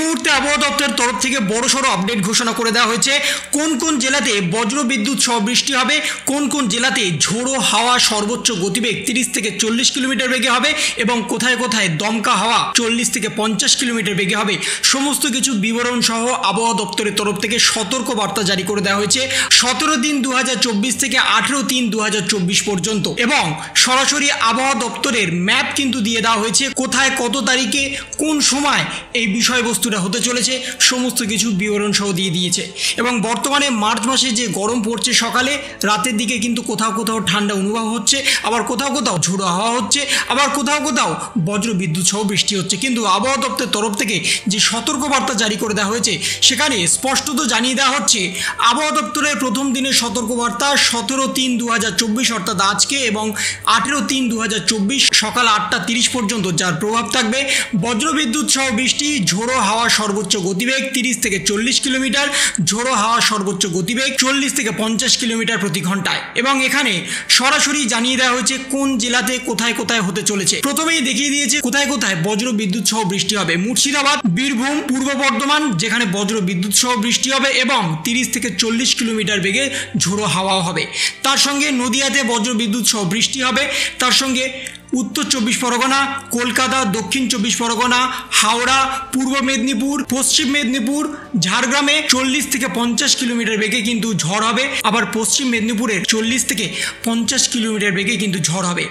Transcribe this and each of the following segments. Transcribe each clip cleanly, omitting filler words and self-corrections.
মুহূর্তে আবহাওয়া দপ্তরের তরফ থেকে বড়সড় আপডেট ঘোষণা করে দেওয়া হয়েছে কোন কোন জেলাতে বজ্রবিদ্যুৎ সহ বৃষ্টি হবে, কোন কোন জেলাতে ঝোড়ো হাওয়া সর্বোচ্চ গতিবেগ 30 থেকে 40 কিলোমিটার বেগে হবে এবং কোথায় কোথায় দমকা হাওয়া 40 থেকে 50 কিলোমিটার বেগে হবে। সমস্ত কিছু বিবরণ সহ আবহাওয়া দপ্তরের তরফ থেকে সতর্ক বার্তা জারি করে দেওয়া হয়েছে 17-3-2024 থেকে 18-3-2024 পর্যন্ত এবং সরাসরি আবহাওয়া দপ্তরের ম্যাপ কিন্তু দিয়ে দেওয়া হয়েছে কোথায় কত তারিখে কোন সময় এই বিষয়বস্তুটা হতে চলেছে, সমস্ত কিছু বিবরণ সহ দিয়ে দিয়েছে। এবং বর্তমানে মার্চ মাসে যে গরম পড়ছে সকালে রাতের দিকে কিন্তু কোথাও কোথাও ঠান্ডা অনুভব হচ্ছে, আবার কোথাও কোথাও ঝোড়ো হাওয়া হচ্ছে, আবার কোথাও কোথাও বজ্রবিদ্যুৎ সহ বৃষ্টি হচ্ছে। কিন্তু আবহাওয়া দপ্তরের তরফ থেকে যে সতর্কবার্তা জারি করে দেওয়া হয়েছে সেখানে স্পষ্টত জানিয়ে দেওয়া হচ্ছে আবহাওয়া দপ্তরের প্রথম দিনের সতর্কবার্তা 17-3-2024 অর্থাৎ আজকে এবং 18-3-2024 সকাল 8টা 30 পর্যন্ত যার প্রভাব থাকবে বজ্রবিদ্যুৎ সহ বৃষ্টি, ঝোড়ো হাওয়া সর্বোচ্চ গতিবেগ 30 থেকে 40 কিলোমিটার, ঝোড়ো হাওয়া সর্বোচ্চ গতিবেগ 40 থেকে 50 কিলোমিটার প্রতি ঘন্টায়। এবং এখানে সরাসরি জানিয়ে দেওয়া হয়েছে কোন জেলাতে কোথায় কোথায় হতে চলেছে। প্রথমেই দেখিয়ে দিয়েছে কোথায় কোথায় বজ্রবিদ্যুৎ সহ বৃষ্টি হবে। মুর্শিদাবাদ, বীরভূম, পূর্ব বর্ধমান যেখানে বজ্রবিদ্যুৎ সহ বৃষ্টি হবে এবং 30 থেকে 40 কিলোমিটার বেগে ঝোড়ো হাওয়াও হবে। তার সঙ্গে নদিয়াতে বজ্রবিদ্যুৎ সহ বৃষ্টি হবে। তার সঙ্গে উত্তর 24 পরগনা, কলকাতা, দক্ষিণ 24 পরগনা, হাওড়া, পূর্ব মেদিনীপুর, পশ্চিম মেদিনীপুর, ঝাড়গ্রামে 40 থেকে 50 কিলোমিটার বেগে কিন্তু ঝড় হবে। আবার পশ্চিম মেদিনীপুরের 40 থেকে 50 কিলোমিটার বেগে কিন্তু ঝড় হবে।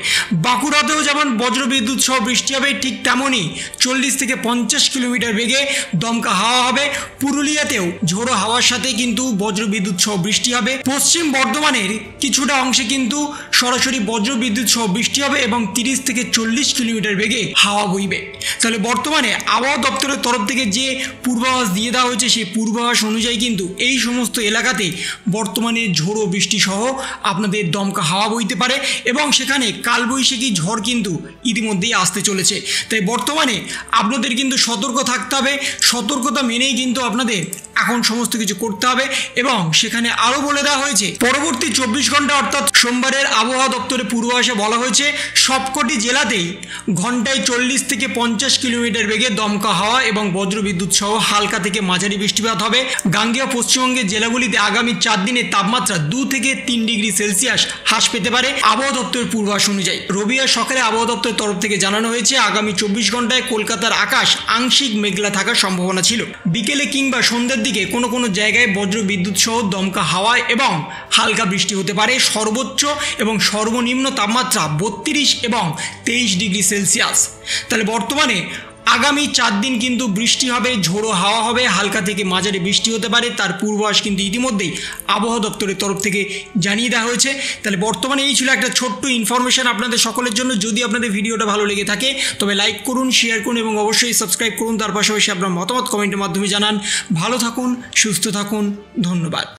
বাঁকুড়াতেও যেমন বজ্রবিদ্যুৎ সহ বৃষ্টি হবে ঠিক তেমনই 40 থেকে 50 কিলোমিটার বেগে দমকা হাওয়া হবে। পুরুলিয়াতেও ঝোড়ো হাওয়ার সাথে কিন্তু বজ্রবিদ্যুৎ সহ বৃষ্টি হবে। পশ্চিম বর্ধমানের কিছুটা অংশে কিন্তু সরাসরি বজ্রবিদ্যুৎ সহ বৃষ্টি হবে এবং 30 থেকে 40 কিলোমিটার বেগে হাওয়া বইবে। তাহলে বর্তমানে আবহাওয়া দপ্তরের তরফ থেকে যে পূর্বাভাস দিয়ে দেওয়া হয়েছে সেই পূর্বাভাস অনুযায়ী কিন্তু এই সমস্ত এলাকাতে বর্তমানে ঝোড়ো বৃষ্টি সহ আপনাদের দমকা হাওয়া বইতে পারে এবং সেখানে কালবৈশাখী ঝড় কিন্তু ইতিমধ্যেই আসতে চলেছে। তাই বর্তমানে আপনাদের কিন্তু সতর্ক থাকতে হবে, সতর্কতা মেনেই কিন্তু আপনাদের এখন সমস্ত কিছু করতে হবে। এবং সেখানে আরও বলে দেওয়া হয়েছে পরবর্তী 24 ঘন্টা অর্থাৎ সোমবারের আবহাওয়া দপ্তরের পূর্বাভাসে বলা হয়েছে সবকটি জেলাতেই ঘন্টায় 40 থেকে 50 কিলোমিটার বেগে দমকা হাওয়া এবং বজ্রবিদ্যুৎ সহ হালকা থেকে মাঝারি বৃষ্টিপাত হবে। গাঙ্গেয় পশ্চিমবঙ্গের জেলাগুলিতে আগামী 4 দিনে তাপমাত্রা 2 থেকে 3 ডিগ্রি সেলসিয়াস হ্রাস পেতে পারে আবহাওয়া দপ্তরের পূর্বাভাস অনুযায়ী। রবিবার সকালে আবহাওয়া দপ্তরের তরফ থেকে জানানো হয়েছে আগামী 24 ঘন্টায় কলকাতার আকাশ আংশিক মেঘলা থাকার সম্ভাবনা ছিল। বিকেলে কিংবা সন্ধ্যার দিকে কোনো কোনো জায়গায় বজ্রবিদ্যুৎ সহ দমকা হাওয়া এবং হালকা বৃষ্টি হতে পারে। সর্বোচ্চ এবং সর্বনিম্ন তাপমাত্রা 32 এবং 23 ডিগ্রি সেলসিয়াস। তাহলে বর্তমানে আগামী 4 দিন কিন্তু বৃষ্টি হবে, ঝোড়ো হাওয়া হবে, হালকা থেকে মাঝারি বৃষ্টি হতে পারে। তার পূর্বাভাস কিন্তু ইতিমধ্যেই আবহাওয়া দপ্তরের তরফ থেকে জানিয়ে দেওয়া হয়েছে। তাহলে বর্তমানে এই ছিল একটা ছোট্ট ইনফরমেশন আপনাদের সকলের জন্য। যদি আপনাদের ভিডিওটা ভালো লেগে থাকে তবে লাইক করুন, শেয়ার করুন এবং অবশ্যই সাবস্ক্রাইব করুন। তার পাশাপাশি আপনার মতামত কমেন্টের মাধ্যমে জানান। ভালো থাকুন, সুস্থ থাকুন, ধন্যবাদ।